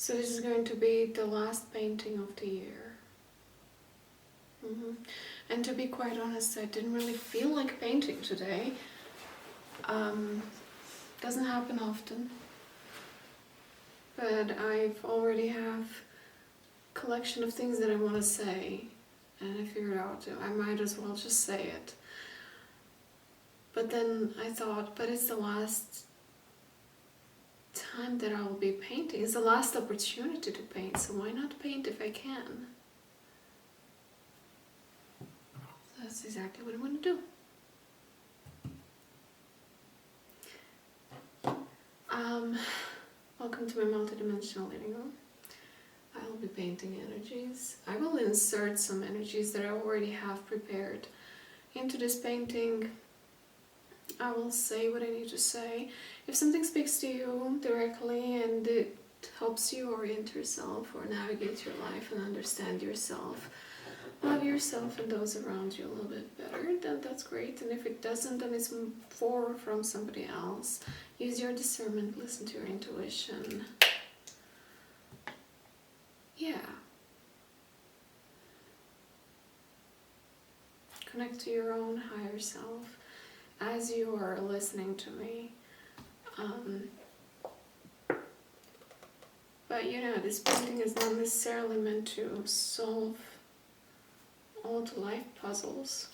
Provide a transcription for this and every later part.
So this is going to be the last painting of the year. And to be quite honest, I didn't really feel like painting today. Doesn't happen often. But I've already have a collection of things that I want to say. And I figured out I might as well just say it. But then I thought, but it's the last time that I will be painting. It's the last opportunity to paint, so why not paint if I can? So that's exactly what I'm going to do. Welcome to my multidimensional living room. I will be painting energies. I will insert some energies that I already have prepared into this painting. I will say what I need to say. If something speaks to you directly and it helps you orient yourself or navigate your life and understand yourself, love yourself and those around you a little bit better, then that's great. And if it doesn't, then it's for or from somebody else. Use your discernment, listen to your intuition. Yeah. Connect to your own higher self as you are listening to me. But you know, this painting is not necessarily meant to solve all the life puzzles.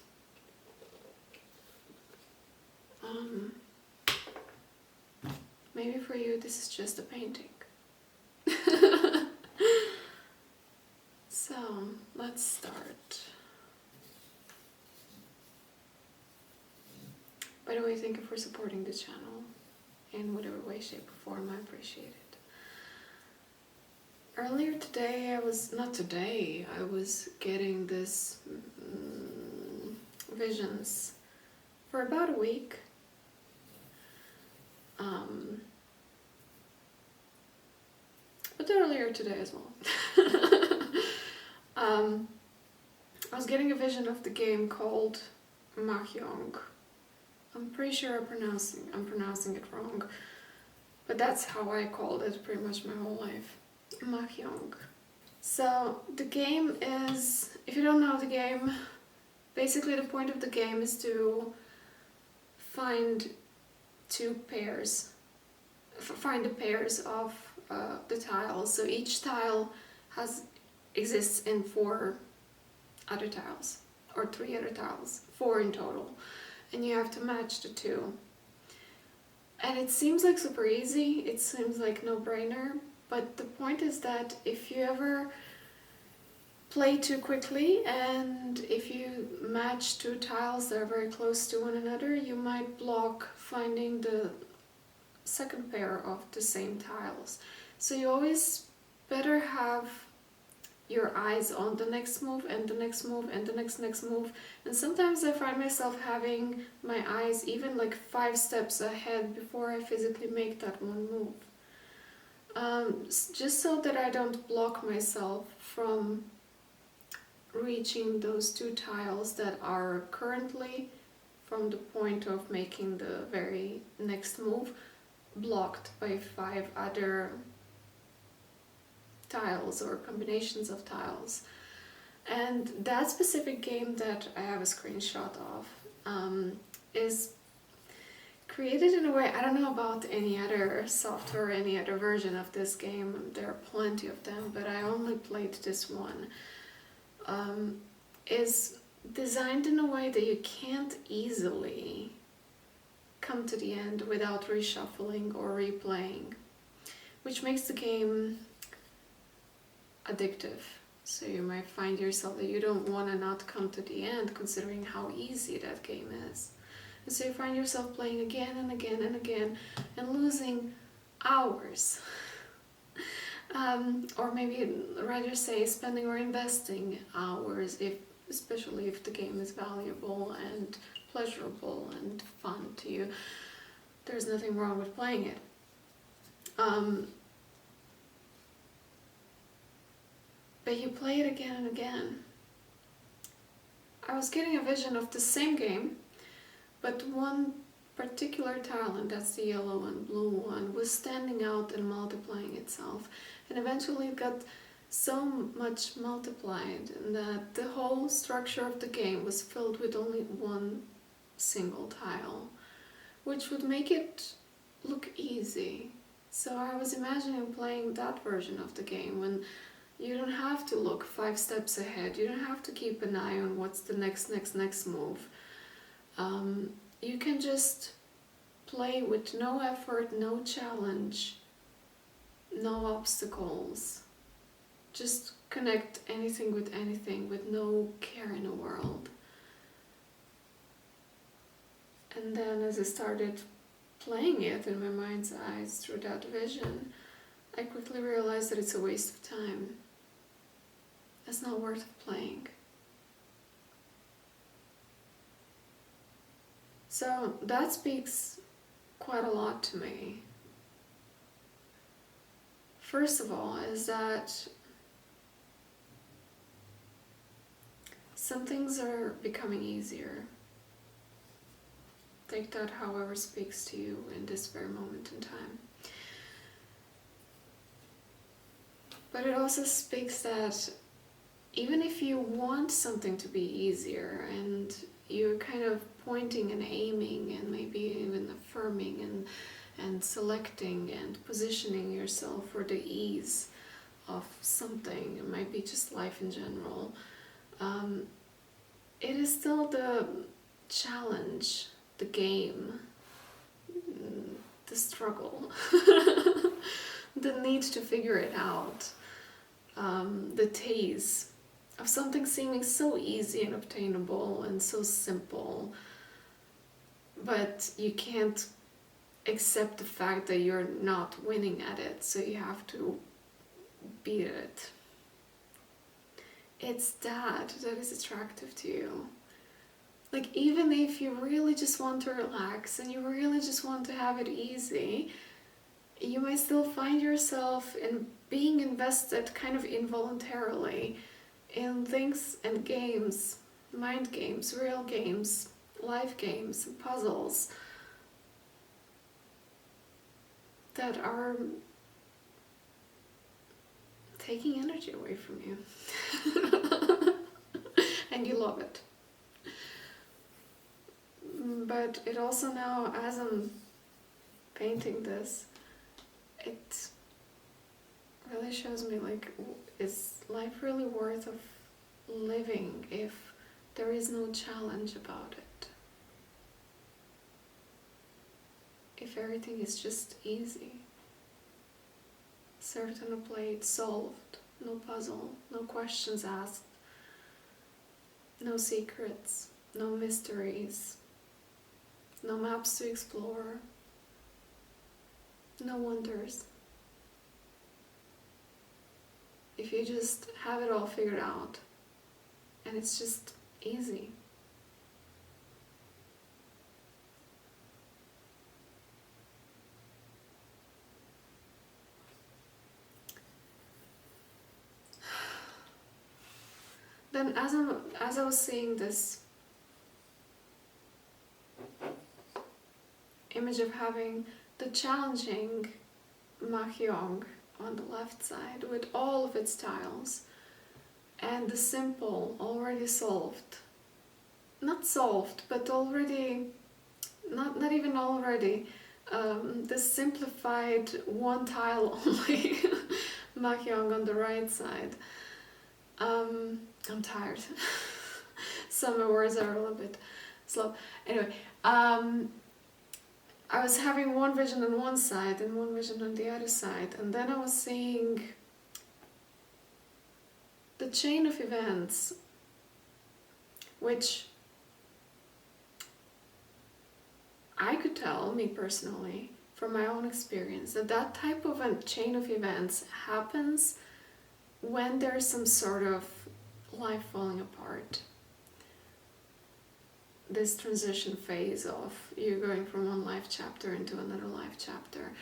Maybe for you this is just a painting. So, let's start. By the way, thank you for supporting the channel in whatever way, shape or form. I appreciate it. Earlier today, I was getting this visions for about a week. But earlier today as well. I was getting a vision of the game called 𝚐𝚊𝚖𝚎. I'm pretty sure I'm pronouncing it wrong, but that's how I called it pretty much my whole life. 𝚐𝚐𝚎. So the game is, if you don't know the game, basically the point of the game is to find the pairs of the tiles. So each tile exists in 4 other tiles, or 3 other tiles, 4 in total, and you have to match the 2. And it seems like super easy, it seems like no-brainer, but the point is that if you ever play too quickly and if you match 2 tiles that are very close to one another, you might block finding the second pair of the same tiles. So you always better have your eyes on the next move and the next move and the next move. And sometimes I find myself having my eyes even like 5 steps ahead before I physically make that one move. Just so that I don't block myself from reaching those 2 tiles that are currently, from the point of making the very next move, blocked by 5 other tiles or combinations of tiles. And that specific game that I have a screenshot of is created in a way, I don't know about any other software or any other version of this game, there are plenty of them, but I only played this one. Is designed in a way that you can't easily come to the end without reshuffling or replaying, which makes the game addictive. So you might find yourself that you don't want to not come to the end, considering how easy that game is. And so you find yourself playing again and again and again and losing hours. Or maybe rather say spending or investing hours, especially if the game is valuable and pleasurable and fun to you. There's nothing wrong with playing it. But you play it again and again. I was getting a vision of the same game, but one particular tile, and that's the yellow and blue one, was standing out and multiplying itself. And eventually it got so much multiplied that the whole structure of the game was filled with only one single tile, which would make it look easy. So I was imagining playing that version of the game when you don't have to look 5 steps ahead, you don't have to keep an eye on what's the next move. You can just play with no effort, no challenge, no obstacles. Just connect anything with no care in the world. And then as I started playing it in my mind's eyes through that vision, I quickly realized that it's a waste of time. It's not worth playing. So that speaks quite a lot to me. First of all, is that some things are becoming easier. Take that however speaks to you in this very moment in time. But it also speaks that even if you want something to be easier and you're kind of pointing and aiming and maybe even affirming and selecting and positioning yourself for the ease of something, it might be just life in general, it is still the challenge, the game, the struggle, the need to figure it out, the tease of something seeming so easy and obtainable and so simple, but you can't accept the fact that you're not winning at it, so you have to beat it. It's that is attractive to you. Like, even if you really just want to relax and you really just want to have it easy, you might still find yourself in being invested kind of involuntarily in things and games, mind games, real games, life games, puzzles that are taking energy away from you. And you love it. But it also now, as I'm painting this, it really shows me, like, is life really worth of living if there is no challenge about it? If everything is just easy, served on a plate, solved, no puzzle, no questions asked, no secrets, no mysteries, no maps to explore, no wonders. If you just have it all figured out and it's just easy. Then as I was seeing this image of having the challenging mahjong on the left side with all of its tiles, and the simple already solved, not solved, but already, not even already, the simplified one tile only mahjong on the right side. I'm tired. Some of my words are a little bit slow. Anyway, I was having one vision on one side and one vision on the other side, and then I was seeing the chain of events, which I could tell, me personally, from my own experience, that type of a chain of events happens when there's some sort of life falling apart. This transition phase of you going from one life chapter into another life chapter.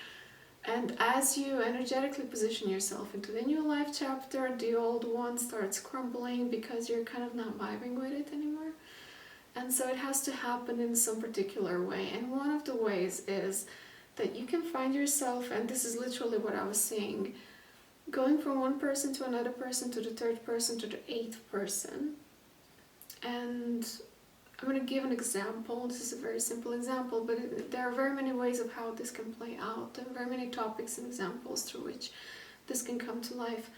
And as you energetically position yourself into the new life chapter, the old one starts crumbling because you're kind of not vibing with it anymore. And so it has to happen in some particular way. And one of the ways is that you can find yourself, and this is literally what I was seeing, going from one person to another person to the third person to the eighth person. And I'm going to give an example. This is a very simple example, but there are very many ways of how this can play out, and very many topics and examples through which this can come to life.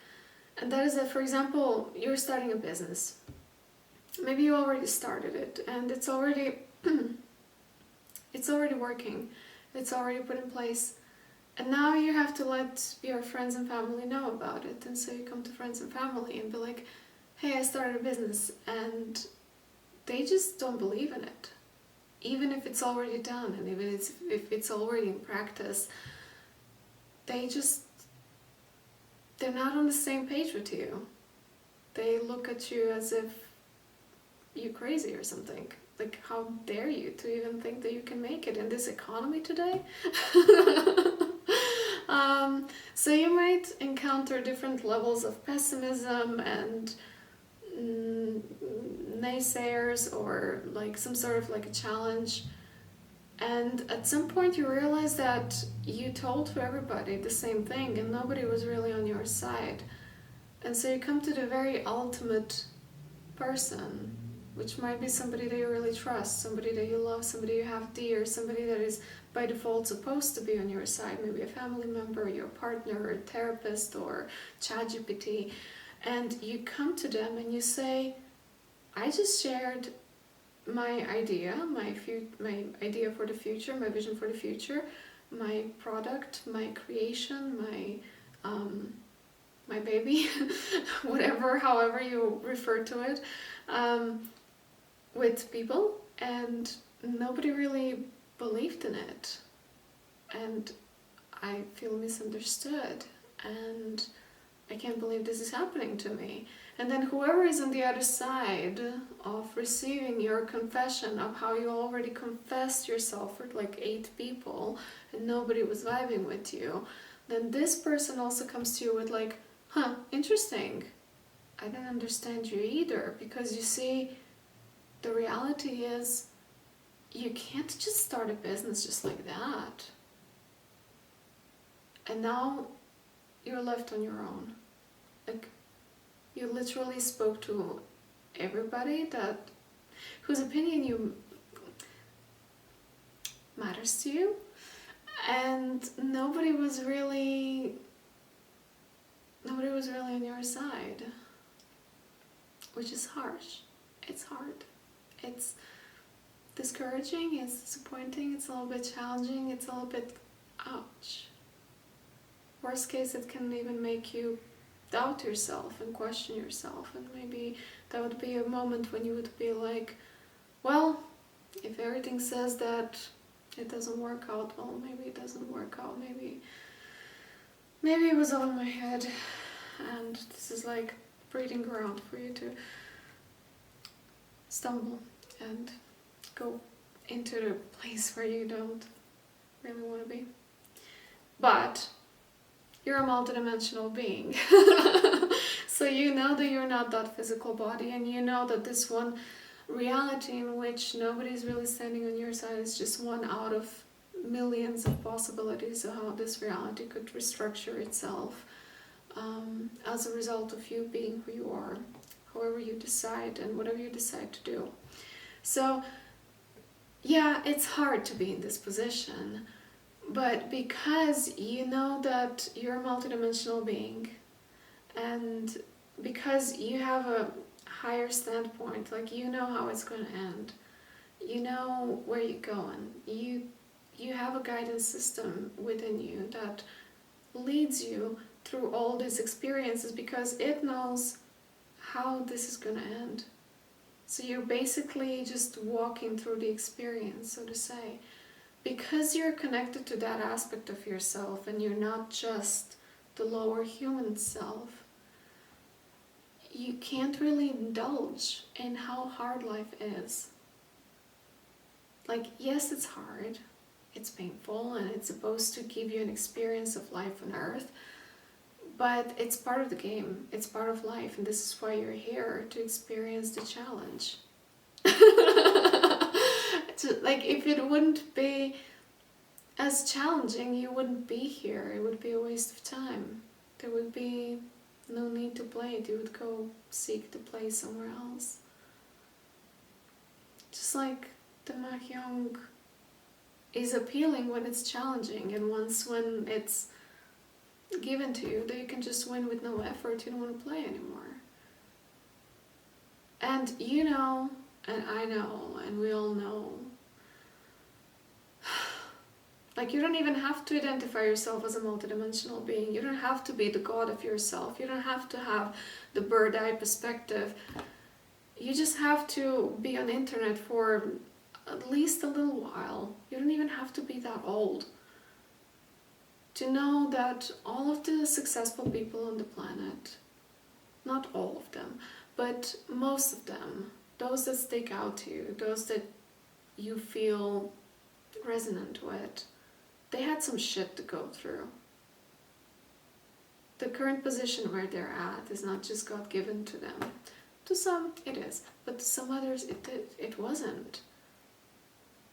And that is that, for example, you're starting a business. Maybe you already started it, and it's already working. It's already put in place. And now you have to let your friends and family know about it. And so you come to friends and family and be like, hey, I started a business. And they just don't believe in it. Even if it's already done, and even if it's already in practice, they're not on the same page with you. They look at you as if you're crazy or something. Like, how dare you to even think that you can make it in this economy today? So you might encounter different levels of pessimism and naysayers, or like some sort of like a challenge. And at some point you realize that you told to everybody the same thing and nobody was really on your side. And so you come to the very ultimate person, which might be somebody that you really trust, somebody that you love, somebody you have dear, somebody that is by default supposed to be on your side, maybe a family member, your partner, or a therapist, or 𝐬𝐵. And you come to them and you say, I just shared my idea, my idea for the future, my vision for the future, my product, my creation, my baby, whatever, however you refer to it, with people, and nobody really believed in it. And I feel misunderstood, and I can't believe this is happening to me. And then whoever is on the other side of receiving your confession of how you already confessed yourself for like 8 people and nobody was vibing with you, then this person also comes to you with like, huh, interesting. I don't understand you either, because you see, the reality is you can't just start a business just like that. And now you're left on your own. Like, you literally spoke to everybody whose opinion matters to you, and nobody was really on your side, which is harsh. It's hard. It's discouraging, it's disappointing, it's a little bit challenging, it's a little bit ouch. Worst case, it can even make you doubt yourself and question yourself, and maybe that would be a moment when you would be like, well, if everything says that it doesn't work out, well, maybe it doesn't work out, maybe it was all in my head, and this is like breeding ground for you to stumble and go into the place where you don't really want to be. But you're a multidimensional being. So you know that you're not that physical body, and you know that this one reality in which nobody's really standing on your side is just one out of millions of possibilities of how this reality could restructure itself as a result of you being who you are, however you decide and whatever you decide to do. So yeah, it's hard to be in this position, but because you know that you're a multidimensional being, and because you have a higher standpoint, like you know how it's going to end, you know where you're going, you have a guidance system within you that leads you through all these experiences, because it knows how this is going to end. So you're basically just walking through the experience, so to say. Because you're connected to that aspect of yourself, and you're not just the lower human self, you can't really indulge in how hard life is. Like, yes, it's hard, it's painful, and it's supposed to give you an experience of life on Earth, but it's part of the game, it's part of life, and this is why you're here, to experience the challenge. Like, if it wouldn't be as challenging, you wouldn't be here, it would be a waste of time. there would be no need to play it. You would go seek to play somewhere else. Just like the mahjong is appealing when it's challenging, and once when it's given to you that you can just win with no effort, you don't want to play anymore. And you know, and I know, and we all know, like, you don't even have to identify yourself as a multidimensional being. You don't have to be the god of yourself. You don't have to have the bird eye perspective. You just have to be on the internet for at least a little while. You don't even have to be that old to know that all of the successful people on the planet, not all of them, but most of them, those that stick out to you, those that you feel resonant with, they had some shit to go through. The current position where they're at is not just God given to them. To some it is, but to some others it wasn't.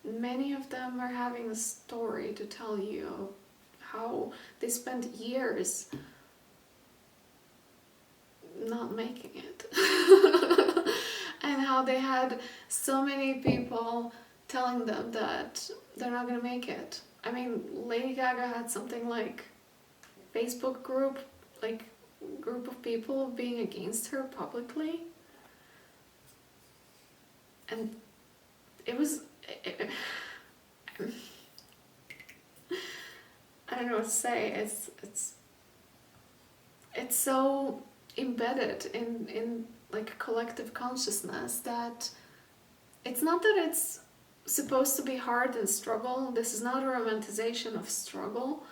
Many of them are having a story to tell you of how they spent years not making it. And how they had so many people telling them that they're not gonna make it. I mean, Lady Gaga had something like Facebook group of people being against her publicly. And it was... I don't know what to say. It's so embedded in like collective consciousness that it's not that it's supposed to be hard and struggle. This is not a romanticization of struggle,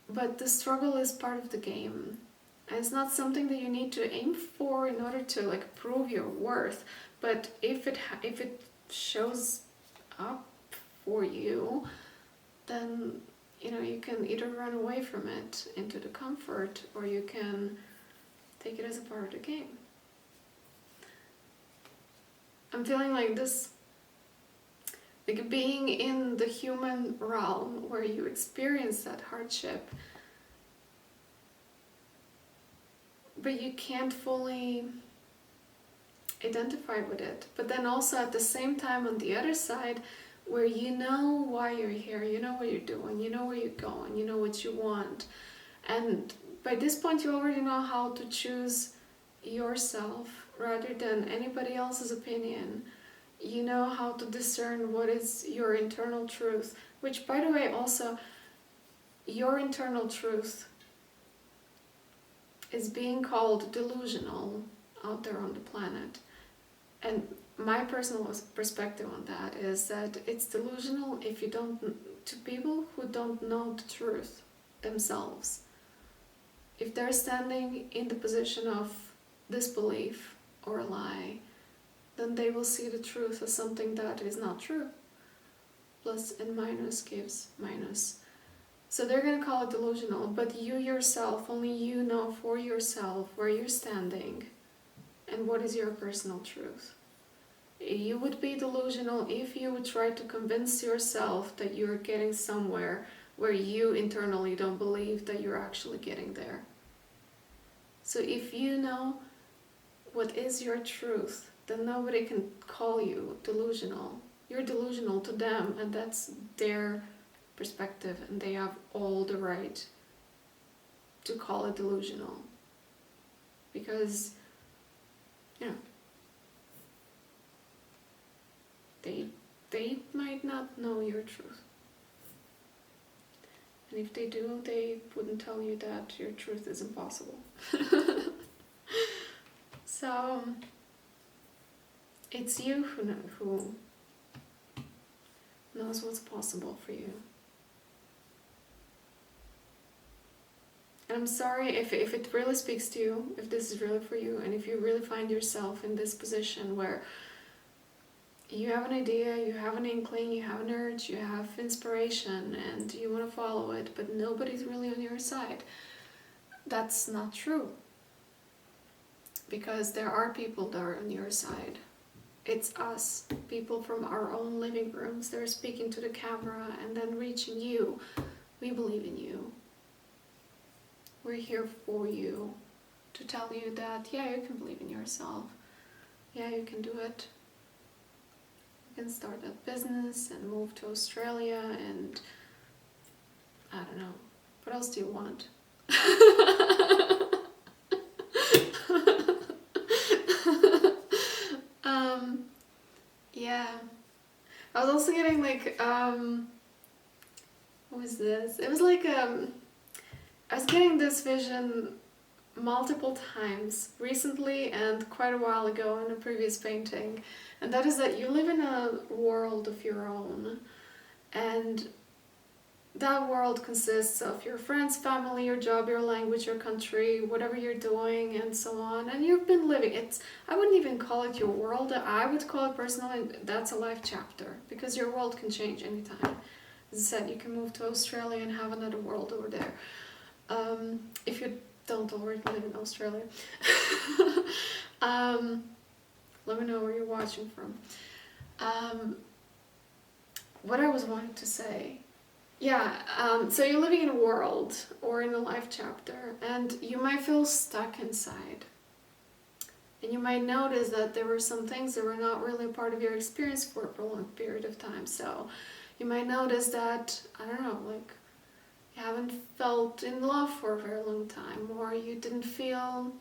but the struggle is part of the game. And it's not something that you need to aim for in order to like prove your worth. But if it shows up for you, then you know you can either run away from it into the comfort, or you can take it as a part of the game. I'm feeling like this, like being in the human realm where you experience that hardship, but you can't fully identify with it. But then also at the same time on the other side, where you know why you're here, you know what you're doing, you know where you're going, you know what you want. And by this point you already know how to choose yourself rather than anybody else's opinion. You know how to discern what is your internal truth, which, by the way, also your internal truth is being called delusional out there on the planet. And my personal perspective on that is that it's delusional if you don't, to people who don't know the truth themselves. If they're standing in the position of disbelief or a lie, then they will see the truth as something that is not true. Plus and minus gives minus. So they're going to call it delusional, but you yourself, only you know for yourself where you're standing and what is your personal truth. You would be delusional if you would try to convince yourself that you're getting somewhere where you internally don't believe that you're actually getting there. So if you know what is your truth, then nobody can call you delusional. You're delusional to them, and that's their perspective, and they have all the right to call it delusional. Because, you know, they might not know your truth. And if they do, they wouldn't tell you that your truth is impossible. So, it's you who knows what's possible for you. And I'm sorry if it really speaks to you, if this is really for you, and if you really find yourself in this position where you have an idea, you have an inkling, you have an urge, you have inspiration, and you want to follow it, but nobody's really on your side. That's not true. Because there are people that are on your side. It's us, people from our own living rooms. They're speaking to the camera and then reaching you. We believe in you. We're here for you, to tell you that, yeah, you can believe in yourself. Yeah, you can do it. You can start a business and move to Australia and, I don't know, what else do you want? Yeah. I was also getting like, what was this? It was like, I was getting this vision multiple times recently and quite a while ago in a previous painting, and that is that you live in a world of your own, and that world consists of your friends, family, your job, your language, your country, whatever you're doing, and so on. And you've been living it. I wouldn't even call it your world. I would call it personally, that's a life chapter, because your world can change anytime. As I said, you can move to Australia and have another world over there. If you don't already live in Australia. Let me know where you're watching from. What I was wanting to say. Yeah, so you're living in a world or in a life chapter, and you might feel stuck inside. And you might notice that there were some things that were not really a part of your experience for a prolonged period of time. So you might notice that, I don't know, like you haven't felt in love for a very long time, or you didn't feel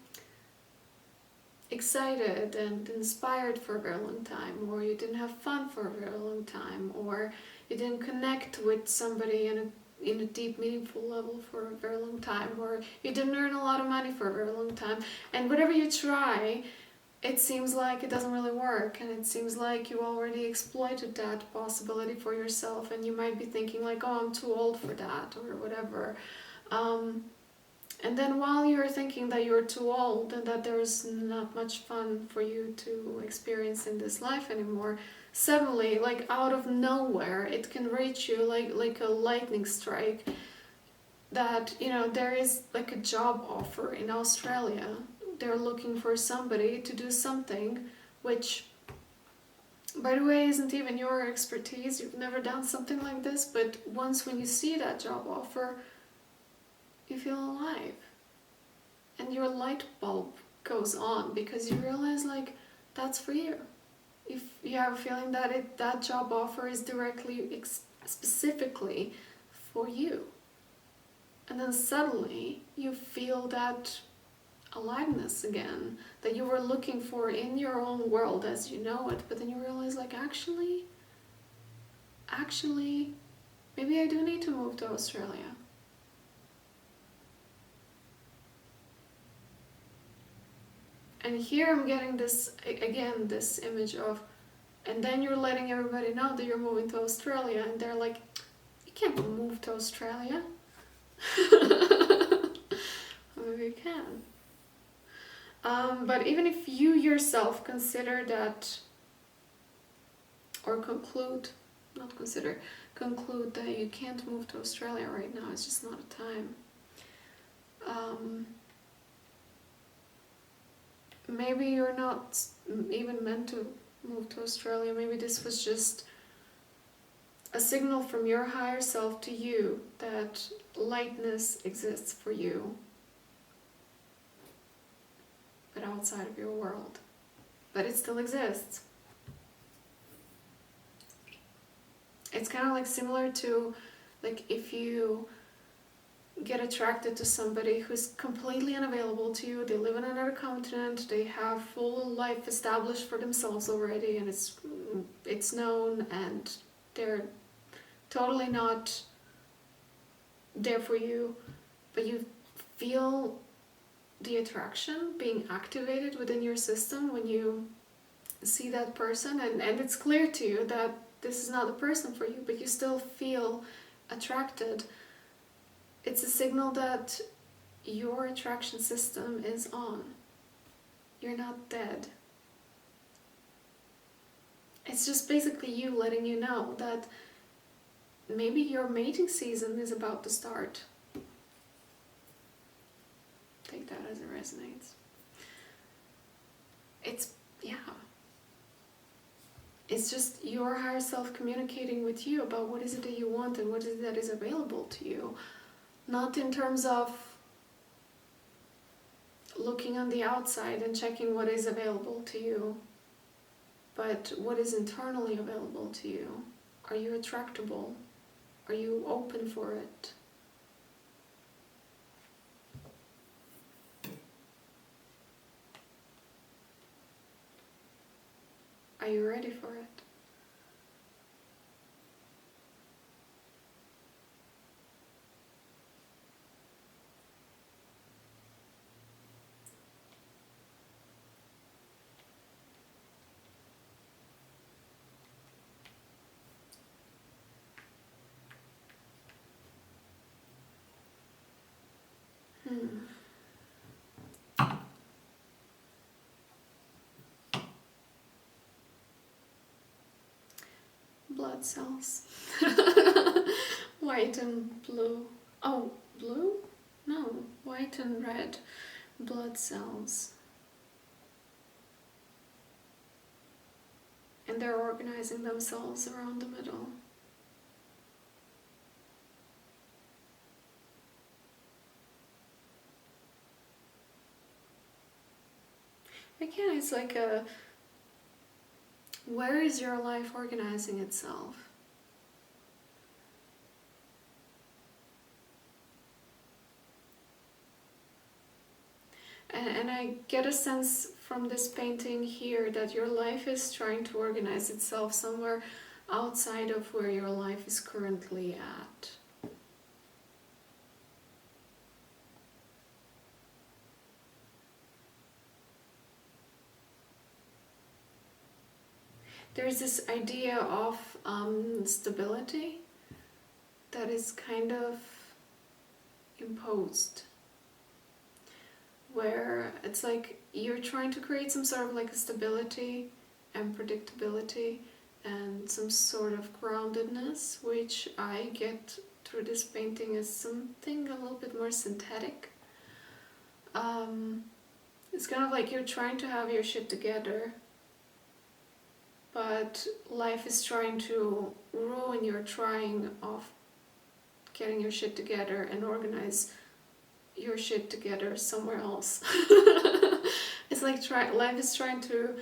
excited and inspired for a very long time, or you didn't have fun for a very long time, or you didn't connect with somebody in a deep, meaningful level for a very long time, or you didn't earn a lot of money for a very long time. And whatever you try, it seems like it doesn't really work, and it seems like you already exploited that possibility for yourself, and you might be thinking like, oh, I'm too old for that, or whatever. And then while you're thinking that you're too old and that there's not much fun for you to experience in this life anymore, suddenly, like out of nowhere, it can reach you like a lightning strike that, you know, there is like a job offer in Australia. They're looking for somebody to do something which, by the way, isn't even your expertise. You've never done something like this, but once when you see that job offer, you feel alive. And your light bulb goes on because you realize like that's for you. If you have a feeling that that job offer is directly, specifically for you. And then suddenly you feel that aliveness again that you were looking for in your own world as you know it, but then you realize like actually, maybe I do need to move to Australia. And here I'm getting this, again, this image of, and then you're letting everybody know that you're moving to Australia, and they're like, you can't move to Australia. Maybe you can. But even if you yourself consider that, or conclude that you can't move to Australia right now, it's just not a time. Maybe you're not even meant to move to Australia. Maybe this was just a signal from your higher self to you that lightness exists for you, but outside of your world. But it still exists. It's kind of like similar to, like, if you get attracted to somebody who's completely unavailable to you, they live on another continent, they have full life established for themselves already, and it's known, and they're totally not there for you, but you feel the attraction being activated within your system when you see that person, and it's clear to you that this is not the person for you, but you still feel attracted. It's a signal that your attraction system is on. You're not dead. It's just basically you letting you know that maybe your mating season is about to start. Take that as it resonates. It's just your higher self communicating with you about what is it that you want and what is it that is available to you. Not in terms of looking on the outside and checking what is available to you, but what is internally available to you? Are you attractable? Are you open for it? Are you ready for it? Blood cells. White and blue. Oh, blue? No, white and red blood cells. And they're organizing themselves around the middle. Again, it's like a, where is your life organizing itself? And I get a sense from this painting here that your life is trying to organize itself somewhere outside of where your life is currently at. There's this idea of stability that is kind of imposed, where it's like you're trying to create some sort of like a stability and predictability and some sort of groundedness, which I get through this painting as something a little bit more synthetic. It's kind of like you're trying to have your shit together, but life is trying to ruin your trying of getting your shit together and organize your shit together somewhere else. It's like life is trying to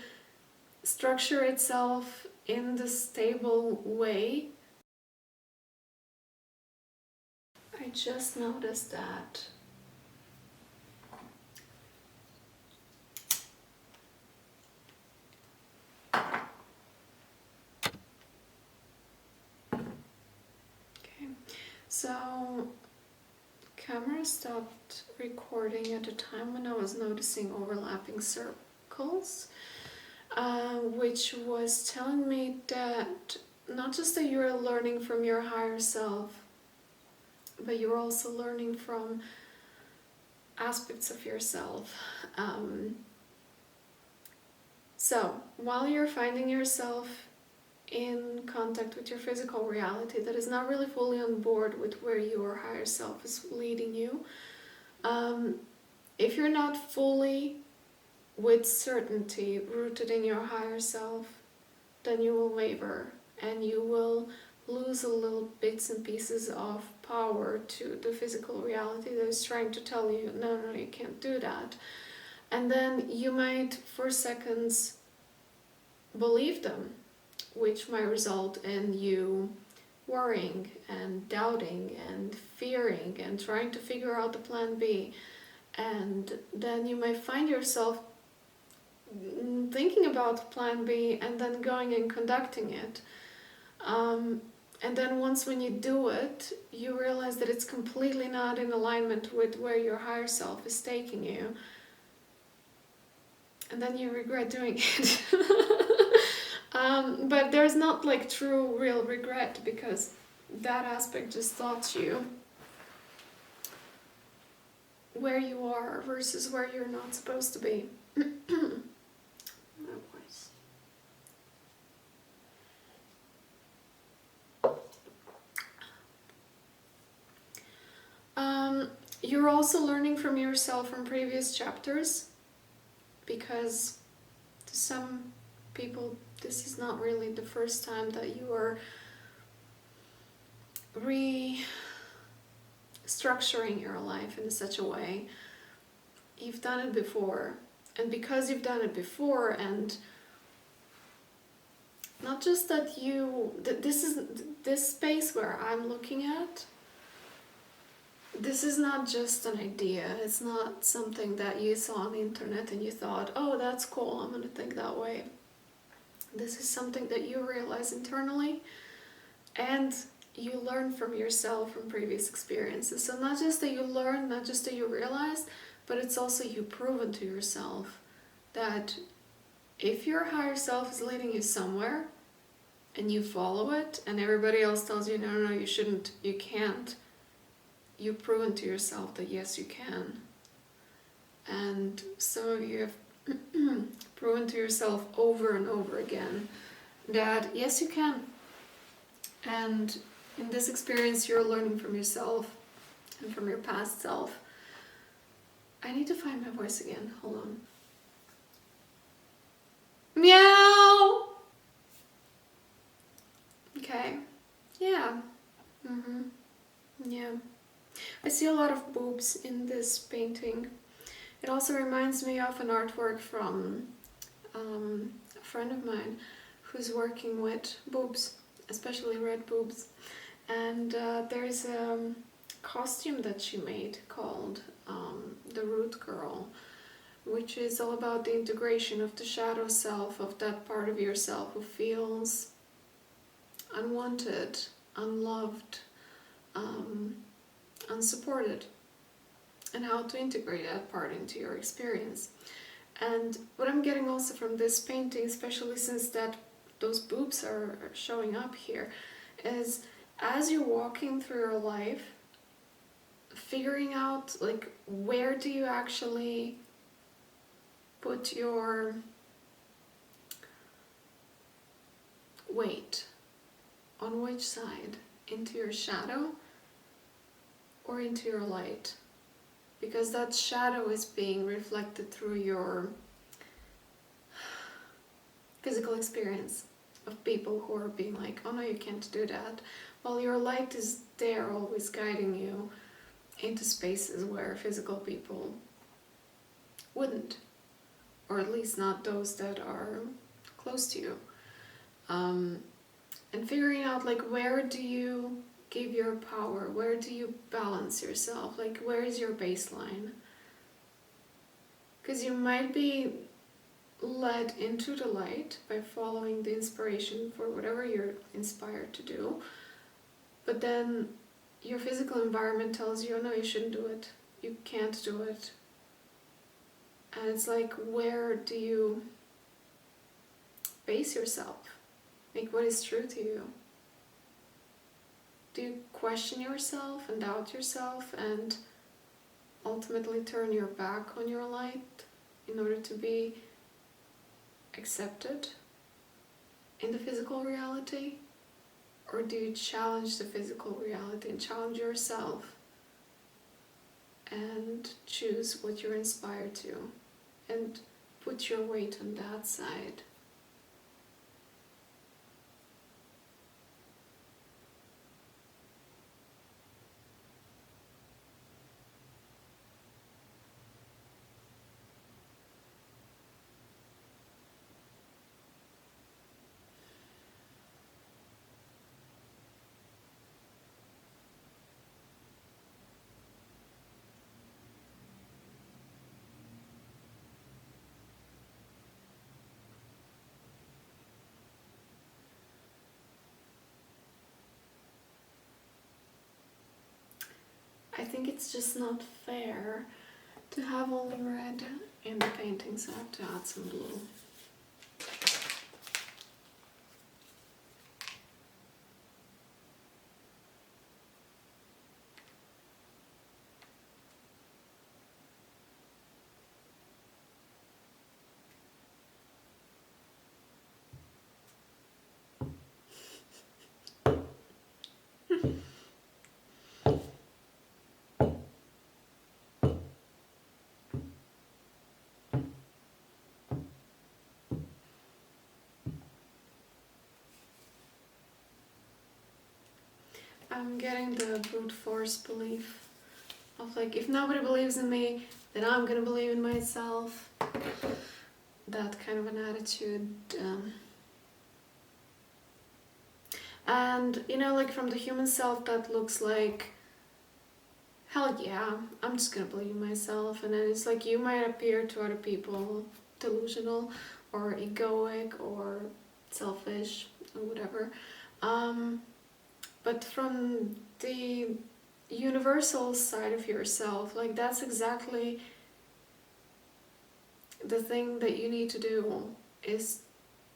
structure itself in the stable way. I just noticed that. Okay, so camera stopped recording at a time when I was noticing overlapping circles, which was telling me that not just that you're learning from your higher self, but you're also learning from aspects of yourself. So while you're finding yourself in contact with your physical reality that is not really fully on board with where your higher self is leading you, if you're not fully with certainty rooted in your higher self, then you will waver and you will lose a little bits and pieces of power to the physical reality that is trying to tell you, no, you can't do that. And then you might for seconds believe them, which might result in you worrying and doubting and fearing and trying to figure out the plan B. And then you may find yourself thinking about plan B and then going and conducting it. And then once when you do it, you realize that it's completely not in alignment with where your higher self is taking you. And then you regret doing it. But there's not like true, real regret, because that aspect just taught you where you are versus where you're not supposed to be. You're also learning from yourself from previous chapters, because to some people this is not really the first time that you are restructuring your life in such a way you've done it before. And because you've done it before, and not just that this space where I'm looking at, this is not just an idea. It's not something that you saw on the internet and you thought, oh, that's cool, I'm gonna think that way. This is something that you realize internally, and you learn from yourself, from previous experiences. So not just that you learn, not just that you realize, but it's also you've proven to yourself that if your higher self is leading you somewhere and you follow it, and everybody else tells you, no, no, no, you shouldn't, you can't, you've proven to yourself that yes, you can. And some of you have proven to yourself over and over again that yes, you can. And in this experience, you're learning from yourself and from your past self. I need to find my voice again. Hold on. Meow! Okay. Yeah. Yeah. I see a lot of boobs in this painting. It also reminds me of an artwork from a friend of mine who's working with boobs, especially red boobs. And there's a costume that she made called the Root Girl, which is all about the integration of the shadow self, of that part of yourself who feels unwanted, unloved, unsupported, and how to integrate that part into your experience. And what I'm getting also from this painting, especially since those boobs are showing up here, is as you're walking through your life, figuring out like where do you actually put your weight, on which side, into your shadow or into your light, because that shadow is being reflected through your physical experience of people who are being like, oh no, you can't do that, while your light is there always guiding you into spaces where physical people wouldn't, or at least not those that are close to you. And figuring out like where do you give your power, where do you balance yourself, like where is your baseline? Because you might be led into the light by following the inspiration for whatever you're inspired to do, but then your physical environment tells you, oh no, you shouldn't do it, you can't do it. And it's like, where do you base yourself? Like, what is true to you? Do you question yourself and doubt yourself and ultimately turn your back on your light in order to be accepted in the physical reality? Or do you challenge the physical reality and challenge yourself and choose what you're inspired to and put your weight on that side? I think it's just not fair to have only red in the painting, so I have to add some blue. I'm getting the brute force belief of like, if nobody believes in me, then I'm gonna believe in myself. That kind of an attitude. And you know, like from the human self, that looks like, hell yeah, I'm just gonna believe in myself. And then it's like, you might appear to other people delusional or egoic or selfish or whatever. But from the universal side of yourself, like that's exactly the thing that you need to do, is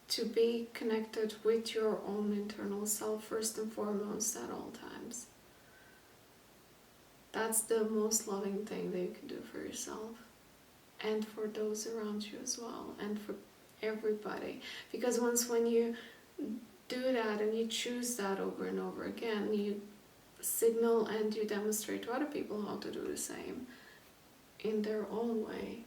to be connected with your own internal self first and foremost at all times. That's the most loving thing that you can do for yourself and for those around you as well, and for everybody. Because when you do that and you choose that over and over again, you signal and you demonstrate to other people how to do the same in their own way.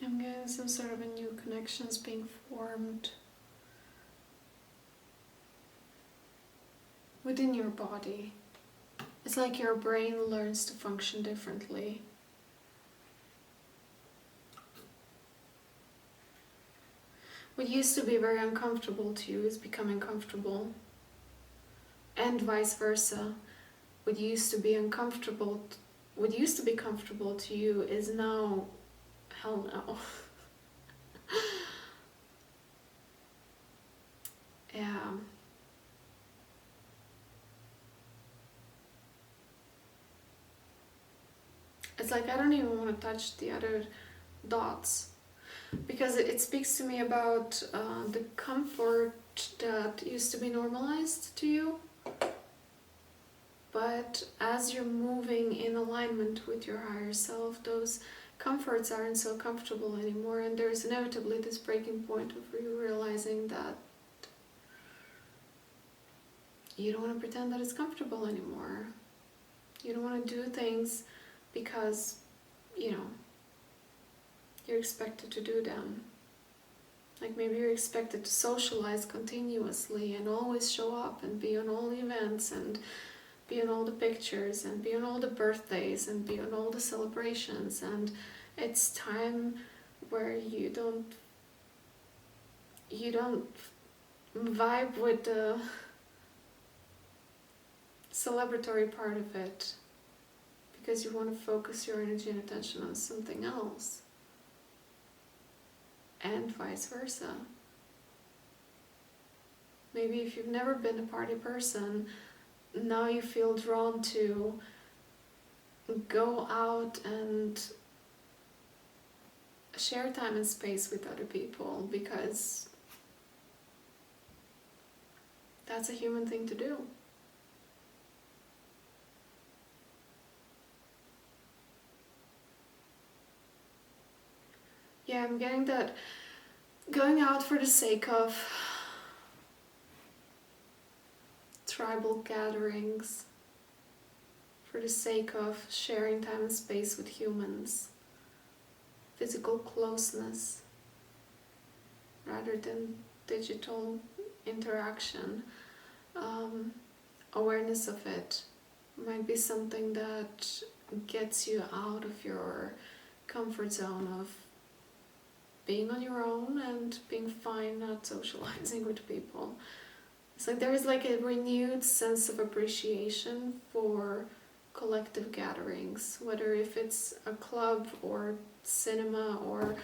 I'm getting some sort of a new connections being formed within your body. It's like your brain learns to function differently. What used to be very uncomfortable to you is becoming comfortable, and vice versa. What used to be uncomfortable, what used to be comfortable to you is now, hell no. Yeah. It's like I don't even want to touch the other dots, because it speaks to me about the comfort that used to be normalized to you. But as you're moving in alignment with your higher self, those comforts aren't so comfortable anymore, and there's inevitably this breaking point of you realizing that you don't want to pretend that it's comfortable anymore. You don't want to do things because, you know, you're expected to do them. Like maybe you're expected to socialize continuously and always show up and be on all the events and be on all the pictures and be on all the birthdays and be on all the celebrations, and it's time where you don't vibe with the celebratory part of it, because you want to focus your energy and attention on something else, and vice versa. Maybe if you've never been a party person, now you feel drawn to go out and share time and space with other people, because that's a human thing to do. Yeah, I'm getting that going out for the sake of tribal gatherings, for the sake of sharing time and space with humans, physical closeness rather than digital interaction, awareness of it might be something that gets you out of your comfort zone of being on your own and being fine not socializing with people. It's like there is like a renewed sense of appreciation for collective gatherings, whether if it's a club or cinema or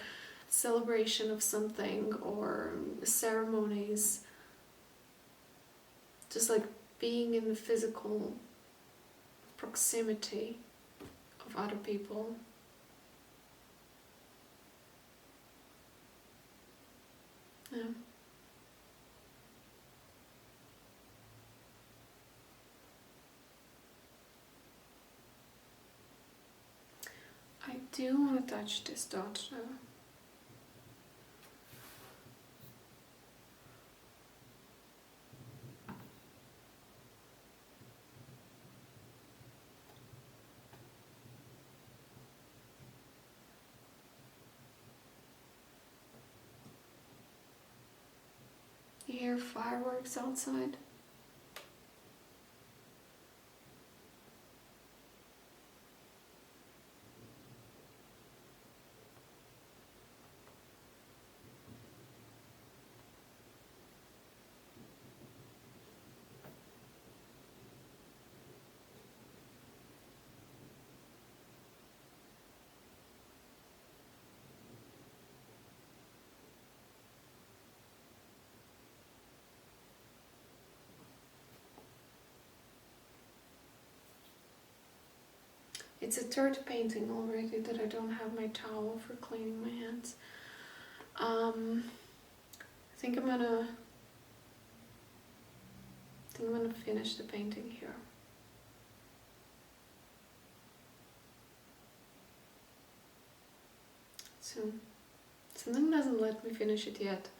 celebration of something or ceremonies, just like being in the physical proximity of other people. Yeah. I do want to touch this dot though. You hear fireworks outside? It's a third painting already that I don't have my towel for cleaning my hands. I think I'm gonna finish the painting here. Soon. Something doesn't let me finish it yet.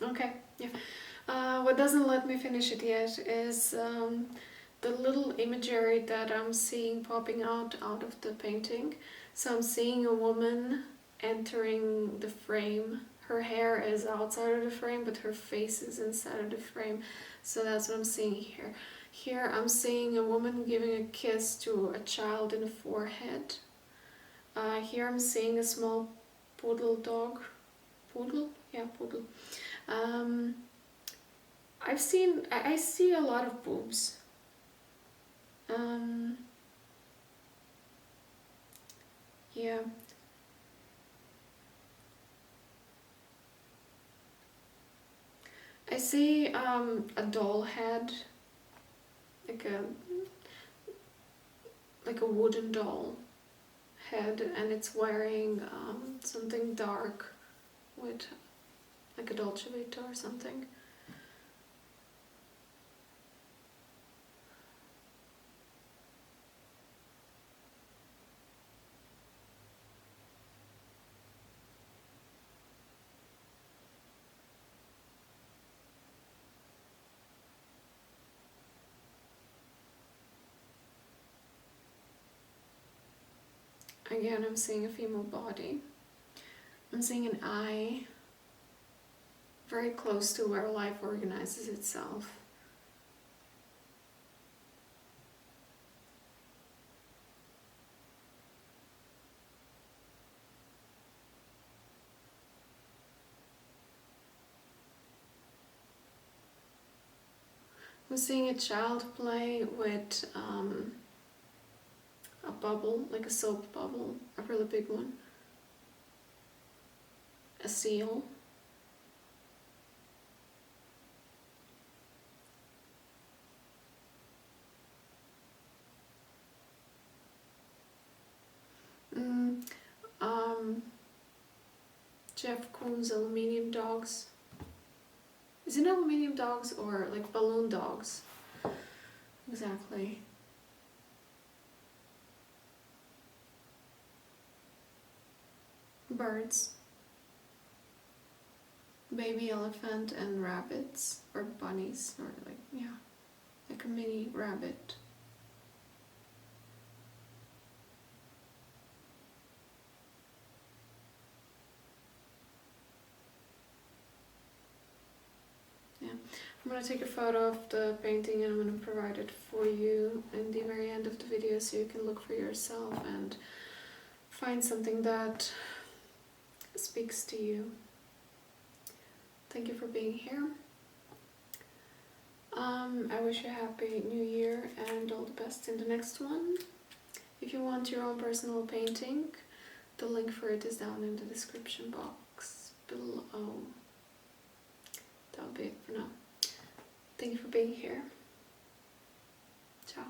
Okay, yeah. What doesn't let me finish it yet is the little imagery that I'm seeing popping out of the painting. So I'm seeing a woman entering the frame. Her hair is outside of the frame, but her face is inside of the frame. So that's what I'm seeing here. Here I'm seeing a woman giving a kiss to a child in the forehead. Here I'm seeing a small poodle dog. Poodle? Yeah, poodle. I see a lot of boobs. Yeah. I see a doll head, like a wooden doll head, and it's wearing something dark with like a 𝚕𝚒𝚎 or something. Again, I'm seeing a female body. I'm seeing an eye very close to where life organizes itself. I'm seeing a child play with a bubble, like a soap bubble, a really big one. A seal. Jeff Koons aluminium dogs. Is it aluminium dogs or like balloon dogs? Exactly. Birds. baby elephant and rabbits, or bunnies, or like, yeah, like a mini rabbit. Yeah, I'm gonna take a photo of the painting and I'm gonna provide it for you in the very end of the video so you can look for yourself and find something that speaks to you. Thank you for being here. I wish you a happy new year and all the best in the next one. If you want your own personal painting, the link for it is down in the description box below. That'll be it for now. Thank you for being here. Ciao.